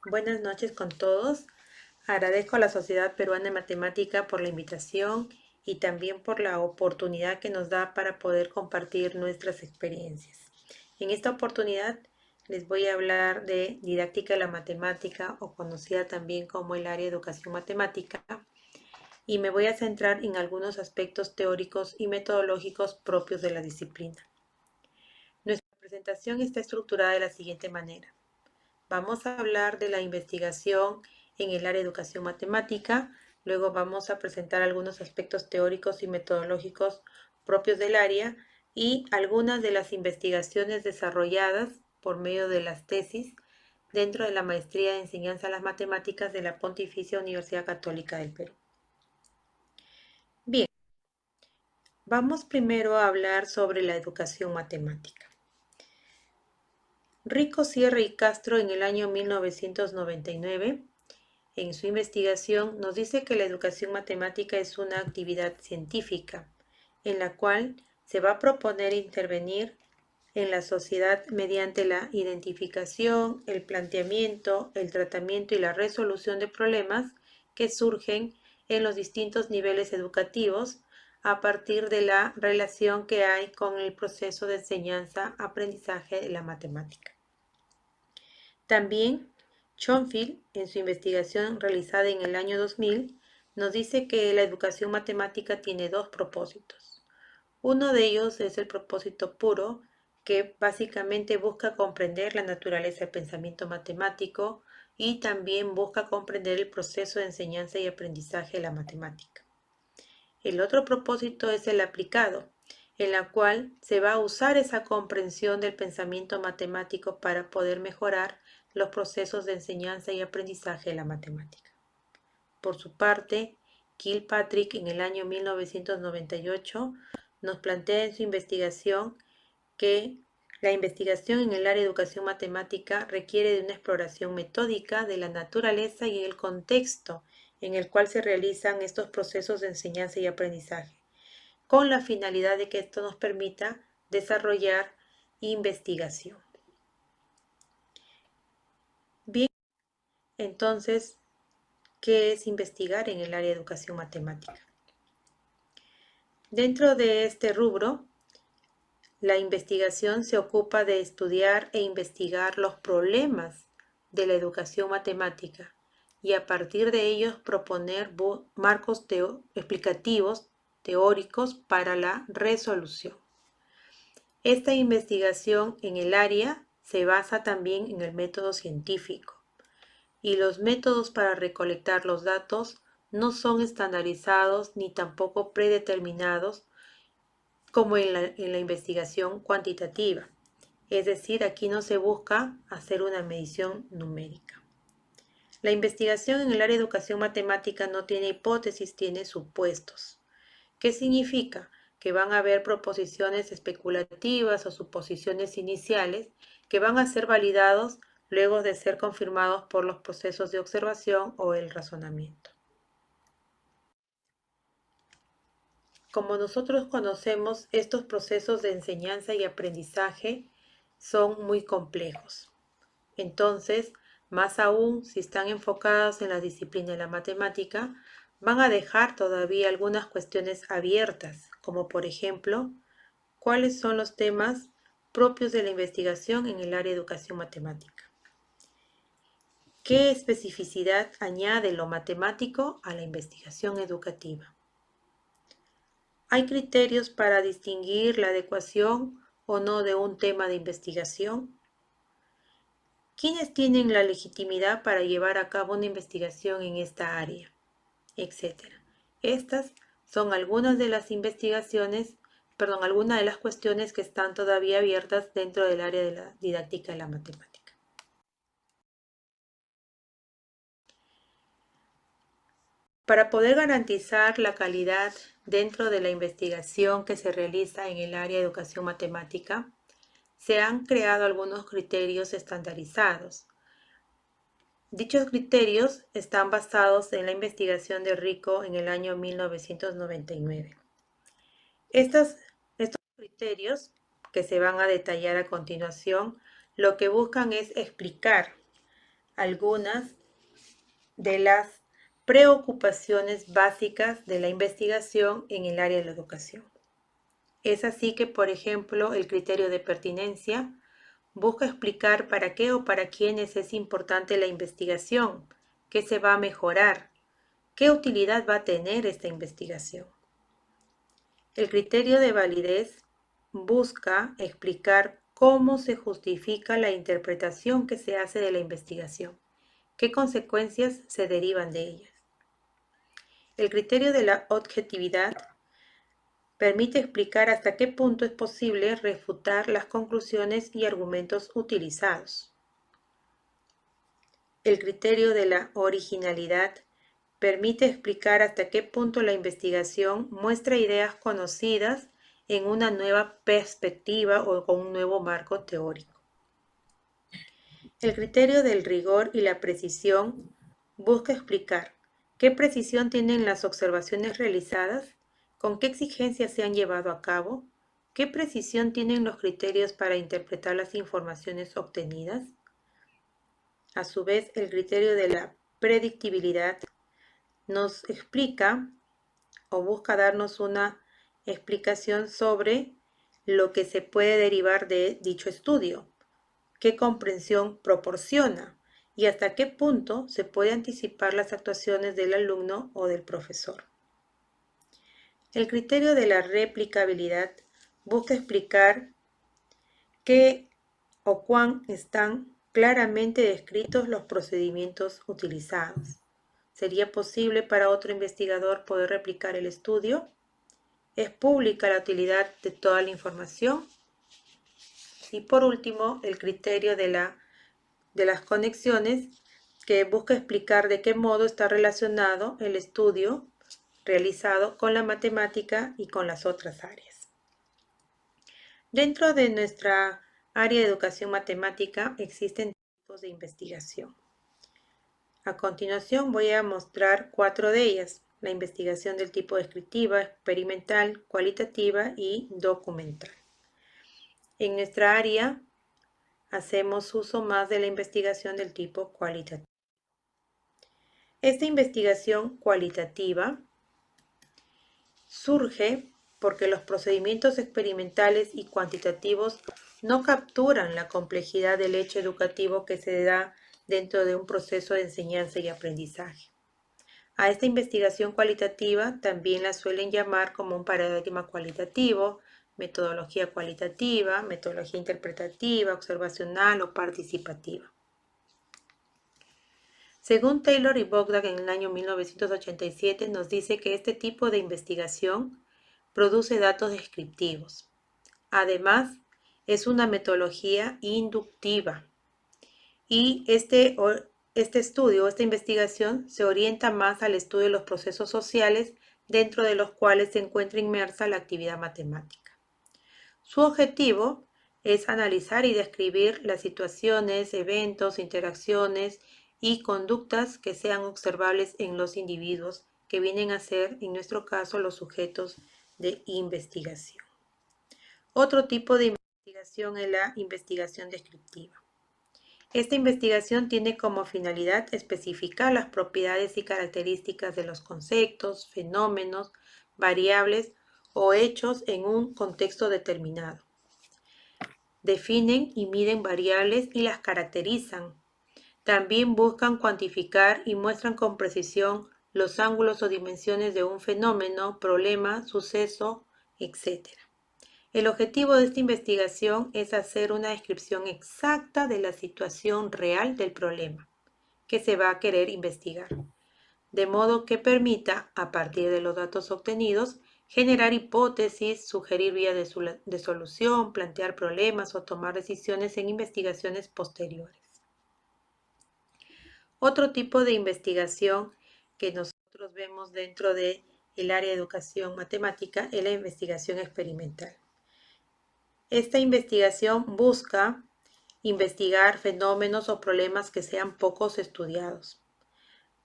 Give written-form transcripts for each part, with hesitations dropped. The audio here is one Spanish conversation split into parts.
Buenas noches con todos. Agradezco a la Sociedad Peruana de Matemática por la invitación y también por la oportunidad que nos da para poder compartir nuestras experiencias. En esta oportunidad les voy a hablar de didáctica de la matemática, o conocida también como el área de educación matemática, y me voy a centrar en algunos aspectos teóricos y metodológicos propios de la disciplina. Nuestra presentación está estructurada de la siguiente manera. Vamos a hablar de la investigación en el área de educación matemática, luego vamos a presentar algunos aspectos teóricos y metodológicos propios del área y algunas de las investigaciones desarrolladas por medio de las tesis dentro de la maestría de enseñanza de las matemáticas de la Pontificia Universidad Católica del Perú. Bien, vamos primero a hablar sobre la educación matemática. Rico, Sierra y Castro en el año 1999 en su investigación nos dice que la educación matemática es una actividad científica en la cual se va a proponer intervenir en la sociedad mediante la identificación, el planteamiento, el tratamiento y la resolución de problemas que surgen en los distintos niveles educativos a partir de la relación que hay con el proceso de enseñanza-aprendizaje de la matemática. También Schonfield, en su investigación realizada en el año 2000, nos dice que la educación matemática tiene dos propósitos. Uno de ellos es el propósito puro, que básicamente busca comprender la naturaleza del pensamiento matemático y también busca comprender el proceso de enseñanza y aprendizaje de la matemática. El otro propósito es el aplicado, en la cual se va a usar esa comprensión del pensamiento matemático para poder mejorar los procesos de enseñanza y aprendizaje de la matemática. Por su parte, Kilpatrick en el año 1998 nos plantea en su investigación que la investigación en el área de educación matemática requiere de una exploración metódica de la naturaleza y el contexto en el cual se realizan estos procesos de enseñanza y aprendizaje, con la finalidad de que esto nos permita desarrollar investigación. Bien, entonces, ¿qué es investigar en el área de educación matemática? Dentro de este rubro, la investigación se ocupa de estudiar e investigar los problemas de la educación matemática y a partir de ellos proponer marcos explicativos teóricos para la resolución. Esta investigación en el área se basa también en el método científico y los métodos para recolectar los datos no son estandarizados ni tampoco predeterminados como en la investigación cuantitativa. Es decir, aquí no se busca hacer una medición numérica. La investigación en el área de educación matemática no tiene hipótesis, tiene supuestos. ¿Qué significa? Que van a haber proposiciones especulativas o suposiciones iniciales que van a ser validados luego de ser confirmados por los procesos de observación o el razonamiento. Como nosotros conocemos, estos procesos de enseñanza y aprendizaje son muy complejos. Entonces, más aún si están enfocados en la disciplina de la matemática, van a dejar todavía algunas cuestiones abiertas, como por ejemplo, ¿cuáles son los temas propios de la investigación en el área de educación matemática? ¿Qué especificidad añade lo matemático a la investigación educativa? ¿Hay criterios para distinguir la adecuación o no de un tema de investigación? ¿Quiénes tienen la legitimidad para llevar a cabo una investigación en esta área? Etcétera. Estas son algunas de las algunas de las cuestiones que están todavía abiertas dentro del área de la didáctica de la matemática. Para poder garantizar la calidad dentro de la investigación que se realiza en el área de educación matemática, se han creado algunos criterios estandarizados. Dichos criterios están basados en la investigación de Rico en el año 1999. Estos criterios, que se van a detallar a continuación, lo que buscan es explicar algunas de las preocupaciones básicas de la investigación en el área de la educación. Es así que, por ejemplo, el criterio de pertinencia busca explicar para qué o para quiénes es importante la investigación, qué se va a mejorar, qué utilidad va a tener esta investigación. El criterio de validez busca explicar cómo se justifica la interpretación que se hace de la investigación, qué consecuencias se derivan de ellas. El criterio de la objetividad permite explicar hasta qué punto es posible refutar las conclusiones y argumentos utilizados. El criterio de la originalidad permite explicar hasta qué punto la investigación muestra ideas conocidas en una nueva perspectiva o con un nuevo marco teórico. El criterio del rigor y la precisión busca explicar qué precisión tienen las observaciones realizadas, con qué exigencias se han llevado a cabo, qué precisión tienen los criterios para interpretar las informaciones obtenidas. A su vez, el criterio de la predictibilidad nos explica o busca darnos una explicación sobre lo que se puede derivar de dicho estudio, qué comprensión proporciona y hasta qué punto se puede anticipar las actuaciones del alumno o del profesor. El criterio de la replicabilidad busca explicar qué o cuán están claramente descritos los procedimientos utilizados. ¿Sería posible para otro investigador poder replicar el estudio? ¿Es pública la utilidad de toda la información? Y por último, el criterio de las conexiones, que busca explicar de qué modo está relacionado el estudio realizado con la matemática y con las otras áreas. Dentro de nuestra área de educación matemática existen tipos de investigación. A continuación voy a mostrar 4 de ellas: la investigación del tipo descriptiva, experimental, cualitativa y documental. En nuestra área hacemos uso más de la investigación del tipo cualitativo. Esta investigación cualitativa surge porque los procedimientos experimentales y cuantitativos no capturan la complejidad del hecho educativo que se da dentro de un proceso de enseñanza y aprendizaje. A esta investigación cualitativa también la suelen llamar como un paradigma cualitativo, metodología cualitativa, metodología interpretativa, observacional o participativa. Según Taylor y Bogdan en el año 1987 nos dice que este tipo de investigación produce datos descriptivos. Además, es una metodología inductiva y este estudio, esta investigación se orienta más al estudio de los procesos sociales dentro de los cuales se encuentra inmersa la actividad matemática. Su objetivo es analizar y describir las situaciones, eventos, interacciones y conductas que sean observables en los individuos que vienen a ser, en nuestro caso, los sujetos de investigación. Otro tipo de investigación es la investigación descriptiva. Esta investigación tiene como finalidad especificar las propiedades y características de los conceptos, fenómenos, variables o hechos en un contexto determinado. Definen y miden variables y las caracterizan. También buscan cuantificar y muestran con precisión los ángulos o dimensiones de un fenómeno, problema, suceso, etc. El objetivo de esta investigación es hacer una descripción exacta de la situación real del problema que se va a querer investigar, de modo que permita, a partir de los datos obtenidos, generar hipótesis, sugerir vías de solución, plantear problemas o tomar decisiones en investigaciones posteriores. Otro tipo de investigación que nosotros vemos dentro del área de educación matemática es la investigación experimental. Esta investigación busca investigar fenómenos o problemas que sean pocos estudiados.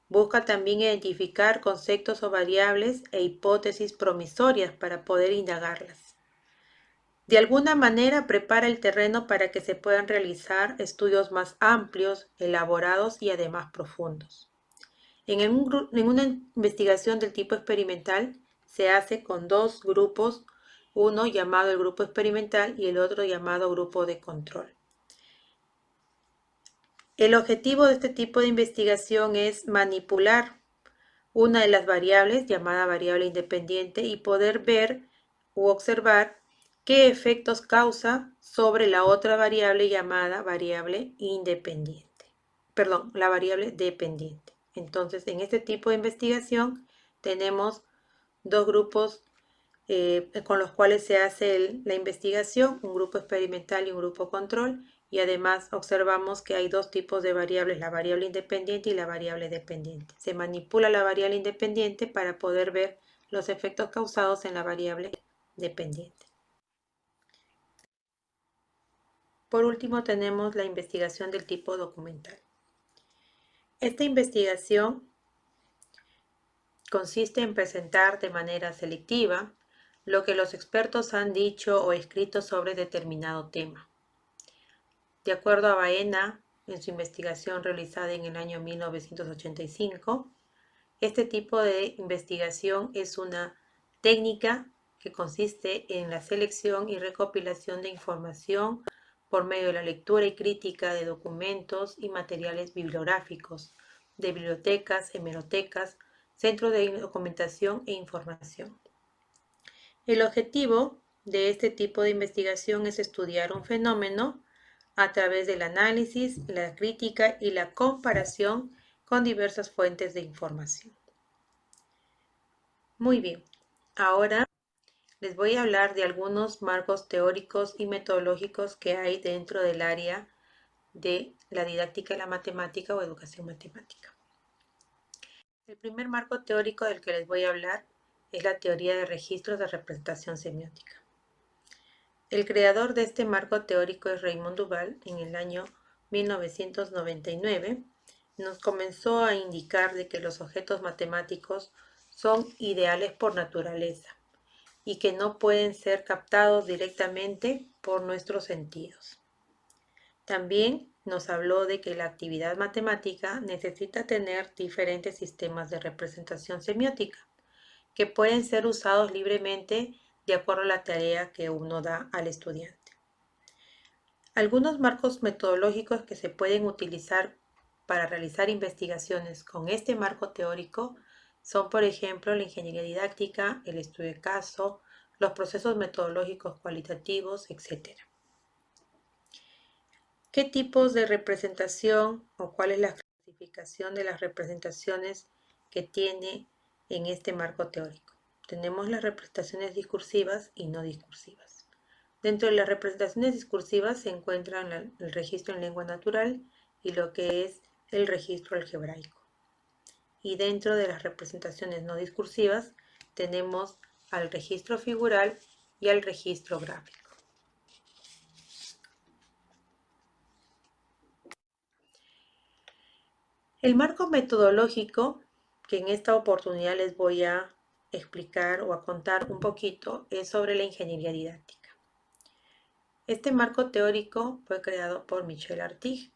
Busca también identificar conceptos o variables e hipótesis promisorias para poder indagarlas. De alguna manera prepara el terreno para que se puedan realizar estudios más amplios, elaborados y además profundos. En una investigación del tipo experimental se hace con dos grupos, uno llamado el grupo experimental y el otro llamado grupo de control. El objetivo de este tipo de investigación es manipular una de las variables llamada variable independiente y poder ver u observar qué efectos causa sobre la otra variable llamada variable independiente. Perdón, la variable dependiente. Entonces, en este tipo de investigación tenemos dos grupos con los cuales se hace la investigación, un grupo experimental y un grupo control, y además observamos que hay dos tipos de variables, la variable independiente y la variable dependiente. Se manipula la variable independiente para poder ver los efectos causados en la variable dependiente. Por último, tenemos la investigación del tipo documental. Esta investigación consiste en presentar de manera selectiva lo que los expertos han dicho o escrito sobre determinado tema. De acuerdo a Baena, en su investigación realizada en el año 1985, este tipo de investigación es una técnica que consiste en la selección y recopilación de información por medio de la lectura y crítica de documentos y materiales bibliográficos, de bibliotecas, hemerotecas, centros de documentación e información. El objetivo de este tipo de investigación es estudiar un fenómeno a través del análisis, la crítica y la comparación con diversas fuentes de información. Muy bien, ahora les voy a hablar de algunos marcos teóricos y metodológicos que hay dentro del área de la didáctica de la matemática o educación matemática. El primer marco teórico del que les voy a hablar es la teoría de registros de representación semiótica. El creador de este marco teórico es Raymond Duval. En el año 1999 nos comenzó a indicar de que los objetos matemáticos son ideales por naturaleza y que no pueden ser captados directamente por nuestros sentidos. También nos habló de que la actividad matemática necesita tener diferentes sistemas de representación semiótica que pueden ser usados libremente de acuerdo a la tarea que uno da al estudiante. Algunos marcos metodológicos que se pueden utilizar para realizar investigaciones con este marco teórico son, por ejemplo, la ingeniería didáctica, el estudio de caso, los procesos metodológicos cualitativos, etc. ¿Qué tipos de representación o cuál es la clasificación de las representaciones que tiene en este marco teórico? Tenemos las representaciones discursivas y no discursivas. Dentro de las representaciones discursivas se encuentran el registro en lengua natural y lo que es el registro algebraico. Y dentro de las representaciones no discursivas tenemos al registro figural y al registro gráfico. El marco metodológico que en esta oportunidad les voy a explicar o a contar un poquito es sobre la ingeniería didáctica. Este marco teórico fue creado por Michelle Artig.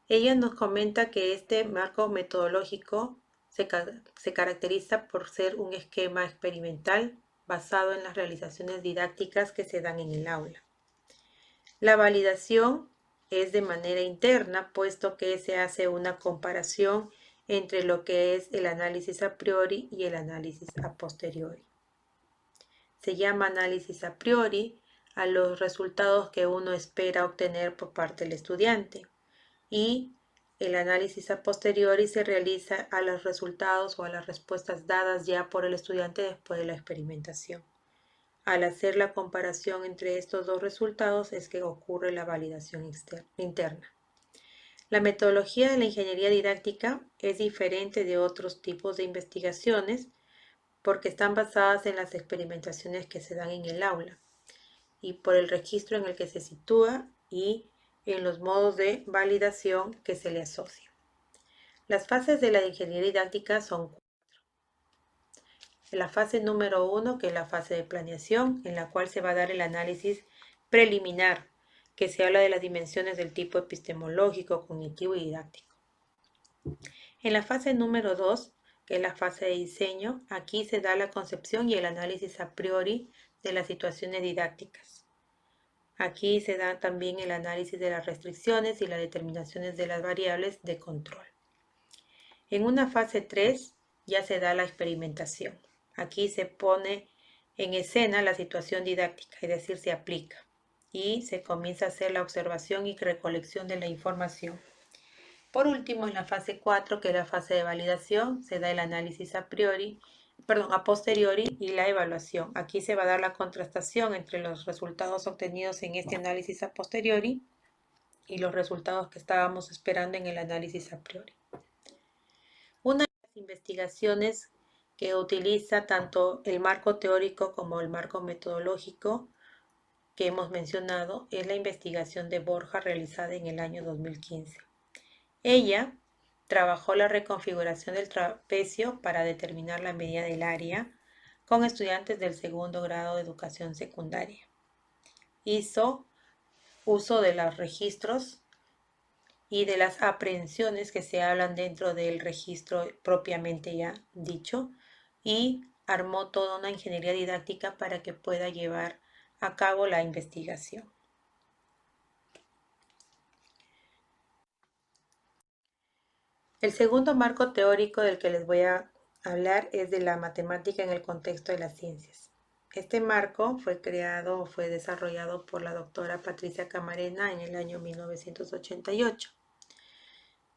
Ella nos comenta que este marco metodológico se caracteriza por ser un esquema experimental basado en las realizaciones didácticas que se dan en el aula. La validación es de manera interna, puesto que se hace una comparación entre lo que es el análisis a priori y el análisis a posteriori. Se llama análisis a priori a los resultados que uno espera obtener por parte del estudiante y el análisis a posteriori se realiza a los resultados o a las respuestas dadas ya por el estudiante después de la experimentación. Al hacer la comparación entre estos dos resultados es que ocurre la validación interna. La metodología de la ingeniería didáctica es diferente de otros tipos de investigaciones porque están basadas en las experimentaciones que se dan en el aula y por el registro en el que se sitúa y en los modos de validación que se le asocian. Las fases de la ingeniería didáctica son 4. la fase número 1, que es la fase de planeación, en la cual se va a dar el análisis preliminar, que se habla de las dimensiones del tipo epistemológico, cognitivo y didáctico. En la fase número 2, que es la fase de diseño, aquí se da la concepción y el análisis a priori de las situaciones didácticas. Aquí se da también el análisis de las restricciones y las determinaciones de las variables de control. En una fase 3 ya se da la experimentación. Aquí se pone en escena la situación didáctica, es decir, se aplica y se comienza a hacer la observación y recolección de la información. Por último, en la fase 4, que es la fase de validación, se da el análisis a posteriori y la evaluación. Aquí se va a dar la contrastación entre los resultados obtenidos en este análisis a posteriori y los resultados que estábamos esperando en el análisis a priori. Una de las investigaciones que utiliza tanto el marco teórico como el marco metodológico que hemos mencionado es la investigación de Borja realizada en el año 2015. Ella trabajó la reconfiguración del trapecio para determinar la medida del área con estudiantes del segundo grado de educación secundaria. Hizo uso de los registros y de las aprehensiones que se hablan dentro del registro propiamente ya dicho, y armó toda una ingeniería didáctica para que pueda llevar a cabo la investigación. El segundo marco teórico del que les voy a hablar es de la matemática en el contexto de las ciencias. Este marco fue desarrollado por la doctora Patricia Camarena en el año 1988.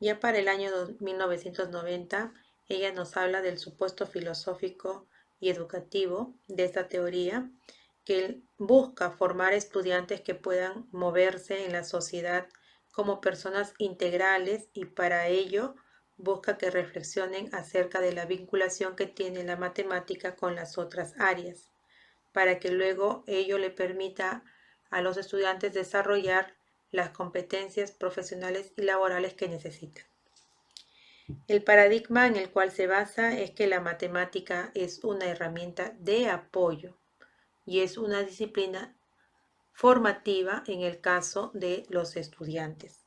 Ya para el año 1990, ella nos habla del supuesto filosófico y educativo de esta teoría, que busca formar estudiantes que puedan moverse en la sociedad como personas integrales y para ello busca que reflexionen acerca de la vinculación que tiene la matemática con las otras áreas, para que luego ello le permita a los estudiantes desarrollar las competencias profesionales y laborales que necesitan. El paradigma en el cual se basa es que la matemática es una herramienta de apoyo y es una disciplina formativa en el caso de los estudiantes,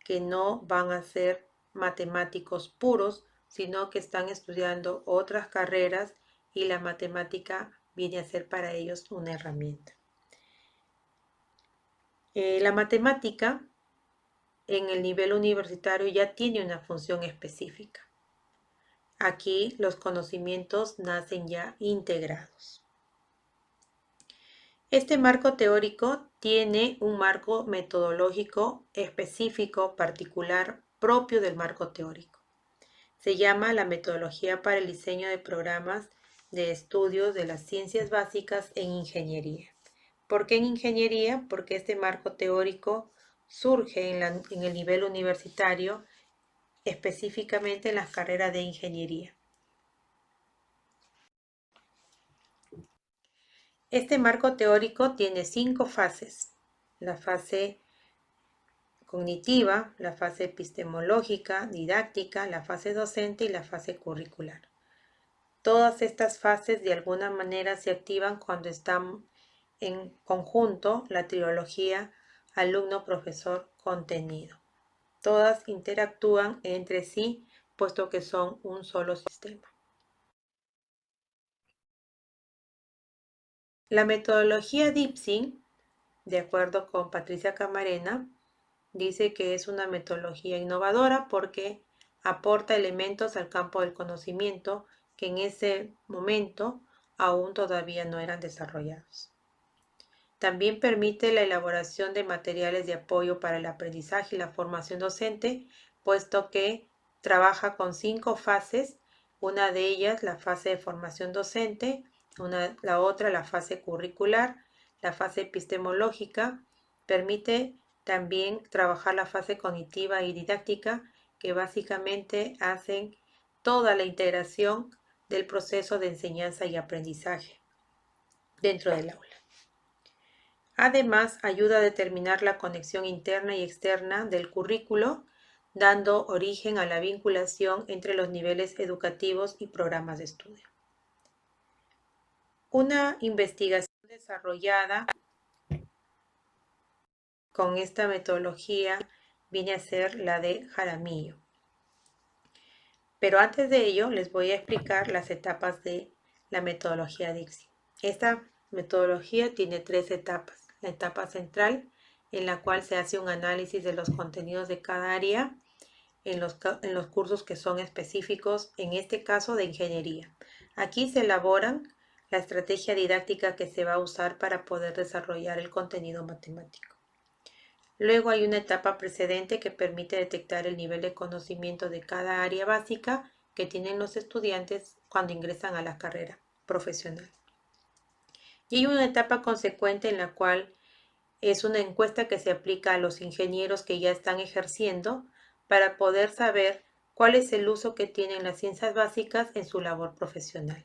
que no van a ser matemáticos puros, sino que están estudiando otras carreras y la matemática viene a ser para ellos una herramienta. La matemática en el nivel universitario ya tiene una función específica. Aquí los conocimientos nacen ya integrados. Este marco teórico tiene un marco metodológico específico, particular, propio del marco teórico. Se llama la metodología para el diseño de programas de estudios de las ciencias básicas en ingeniería. ¿Por qué en ingeniería? Porque este marco teórico surge en el nivel universitario, específicamente en las carreras de ingeniería. Este marco teórico tiene 5 fases: la fase cognitiva, la fase epistemológica, didáctica, la fase docente y la fase curricular. Todas estas fases de alguna manera se activan cuando están en conjunto la trilogía alumno-profesor-contenido. Todas interactúan entre sí, puesto que son un solo sistema. La metodología Dipsing, de acuerdo con Patricia Camarena, dice que es una metodología innovadora porque aporta elementos al campo del conocimiento que en ese momento aún todavía no eran desarrollados. También permite la elaboración de materiales de apoyo para el aprendizaje y la formación docente, puesto que trabaja con 5 fases, una de ellas la fase de formación docente, la otra la fase curricular, la fase epistemológica. Permite también trabajar la fase cognitiva y didáctica, que básicamente hacen toda la integración del proceso de enseñanza y aprendizaje dentro del aula. Además, ayuda a determinar la conexión interna y externa del currículo, dando origen a la vinculación entre los niveles educativos y programas de estudio. Una investigación desarrollada con esta metodología viene a ser la de Jaramillo. Pero antes de ello les voy a explicar las etapas de la metodología Dixie. Esta metodología tiene 3 etapas. La etapa central, en la cual se hace un análisis de los contenidos de cada área en los cursos que son específicos, en este caso de ingeniería. Aquí se elaboran la estrategia didáctica que se va a usar para poder desarrollar el contenido matemático. Luego hay una etapa precedente que permite detectar el nivel de conocimiento de cada área básica que tienen los estudiantes cuando ingresan a la carrera profesional. Y hay una etapa consecuente en la cual es una encuesta que se aplica a los ingenieros que ya están ejerciendo para poder saber cuál es el uso que tienen las ciencias básicas en su labor profesional.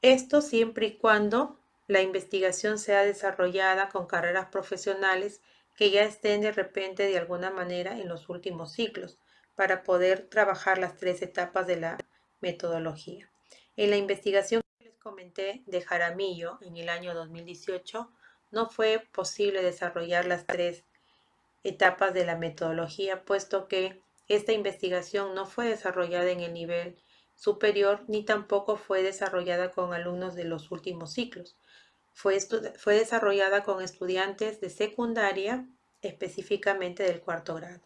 Esto siempre y cuando la investigación sea desarrollada con carreras profesionales que ya estén de repente de alguna manera en los últimos ciclos para poder trabajar las 3 etapas de la metodología. En la investigación que les comenté de Jaramillo en el año 2018 no fue posible desarrollar las 3 etapas de la metodología, puesto que esta investigación no fue desarrollada en el nivel superior ni tampoco fue desarrollada con alumnos de los últimos ciclos. Fue desarrollada con estudiantes de secundaria, específicamente del 4º grado.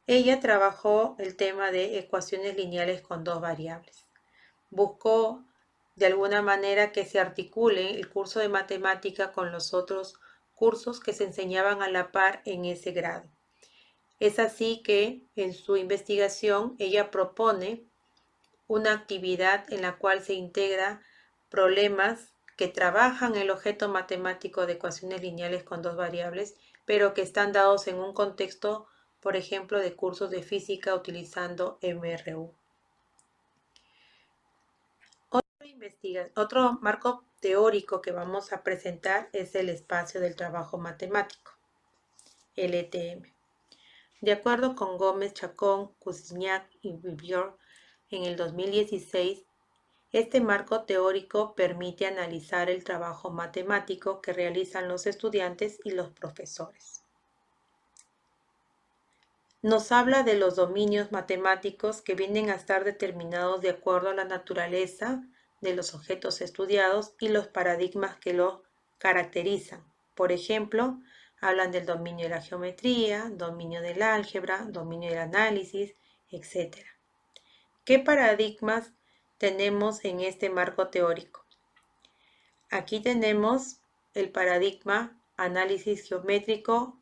Ella trabajó el tema de ecuaciones lineales con 2 variables. Buscó de alguna manera que se articule el curso de matemática con los otros cursos que se enseñaban a la par en ese grado. Es así que en su investigación ella propone una actividad en la cual se integra problemas que trabajan el objeto matemático de ecuaciones lineales con 2 variables, pero que están dados en un contexto, por ejemplo, de cursos de física utilizando MRU. Otro marco teórico que vamos a presentar es el espacio del trabajo matemático, el ETM. De acuerdo con Gómez, Chacón, Kuzniak y Vivier, en el 2016, este marco teórico permite analizar el trabajo matemático que realizan los estudiantes y los profesores. Nos habla de los dominios matemáticos que vienen a estar determinados de acuerdo a la naturaleza de los objetos estudiados y los paradigmas que los caracterizan. Por ejemplo, hablan del dominio de la geometría, dominio del álgebra, dominio del análisis, etc. ¿Qué paradigmas tenemos en este marco teórico? Aquí tenemos el paradigma análisis geométrico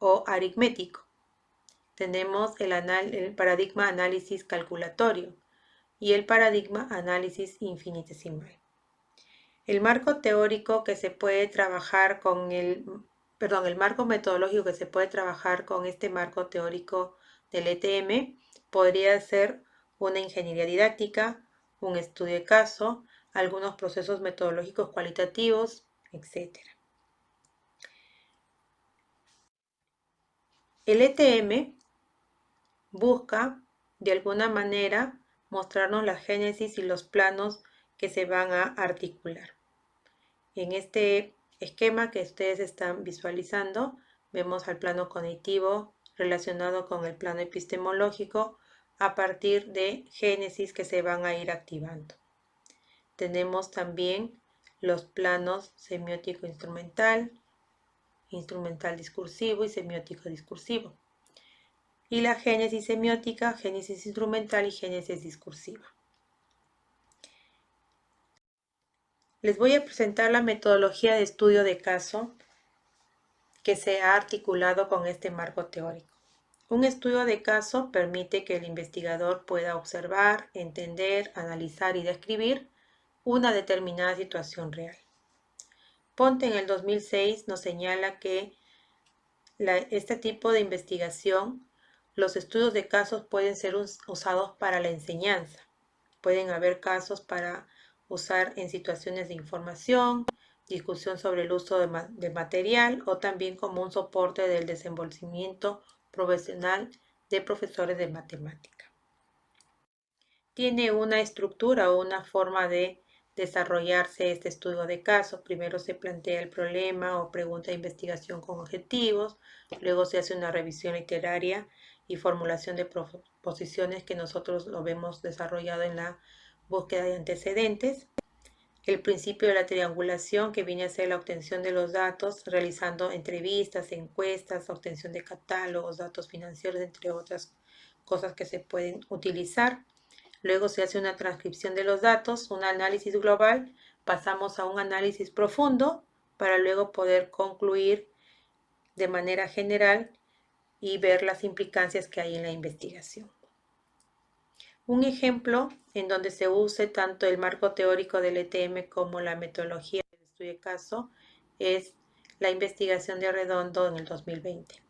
o aritmético. Tenemos el paradigma análisis calculatorio y el paradigma análisis infinitesimal. El marco teórico que se puede trabajar con el marco metodológico que se puede trabajar con este marco teórico del ETM podría ser una ingeniería didáctica, un estudio de caso, algunos procesos metodológicos cualitativos, etc. El ETM busca, de alguna manera, mostrarnos la génesis y los planos que se van a articular. En este esquema que ustedes están visualizando, vemos al plano cognitivo relacionado con el plano epistemológico a partir de génesis que se van a ir activando. Tenemos también los planos semiótico-instrumental, instrumental-discursivo y semiótico-discursivo. Y la génesis semiótica, génesis instrumental y génesis discursiva. Les voy a presentar la metodología de estudio de caso que se ha articulado con este marco teórico. Un estudio de caso permite que el investigador pueda observar, entender, analizar y describir una determinada situación real. Ponte en el 2006 nos señala que este tipo de investigación, los estudios de casos pueden ser usados para la enseñanza. Pueden haber casos para usar en situaciones de información, discusión sobre el uso de material o también como un soporte del desenvolvimiento profesional de profesores de matemática. tiene una estructura o una forma de desarrollarse este estudio de caso. Primero se plantea el problema o pregunta de investigación con objetivos, luego se hace una revisión literaria y formulación de proposiciones que nosotros lo vemos desarrollado en la búsqueda de antecedentes. El principio de la triangulación, que viene a ser la obtención de los datos, realizando entrevistas, encuestas, obtención de catálogos, datos financieros, entre otras cosas que se pueden utilizar. Luego se hace una transcripción de los datos, un análisis global, pasamos a un análisis profundo para luego poder concluir de manera general y ver las implicancias que hay en la investigación. Un ejemplo en donde se use tanto el marco teórico del ETM como la metodología del estudio de caso es la investigación de Arredondo en el 2020.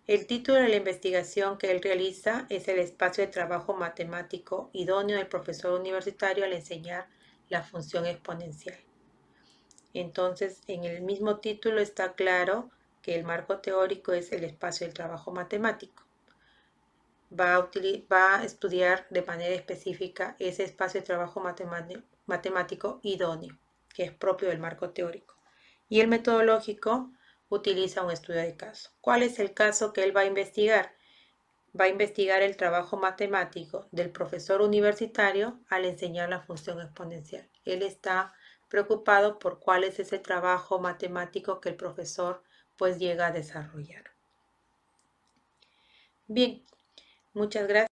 El título de la investigación que él realiza es el espacio de trabajo matemático idóneo del profesor universitario al enseñar la función exponencial. Entonces, en el mismo título está claro que el marco teórico es el espacio del trabajo matemático. Va a estudiar de manera específica ese espacio de trabajo matemático idóneo, que es propio del marco teórico. Y el metodológico utiliza un estudio de caso. ¿Cuál es el caso que él va a investigar? Va a investigar el trabajo matemático del profesor universitario al enseñar la función exponencial. Él está preocupado por cuál es ese trabajo matemático que el profesor pues llega a desarrollar. Bien, muchas gracias.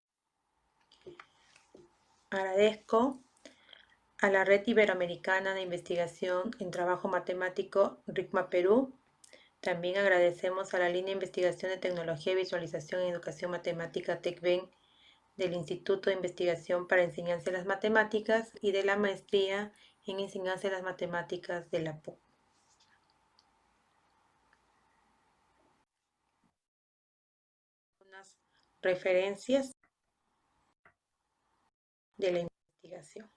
Agradezco a la Red Iberoamericana de Investigación en Trabajo Matemático, RICMA Perú. También agradecemos a la línea de investigación de tecnología y visualización en educación matemática TECVEN del Instituto de Investigación para Enseñanza de las Matemáticas y de la Maestría en Enseñanza de las Matemáticas de la PUC. Unas referencias de la investigación.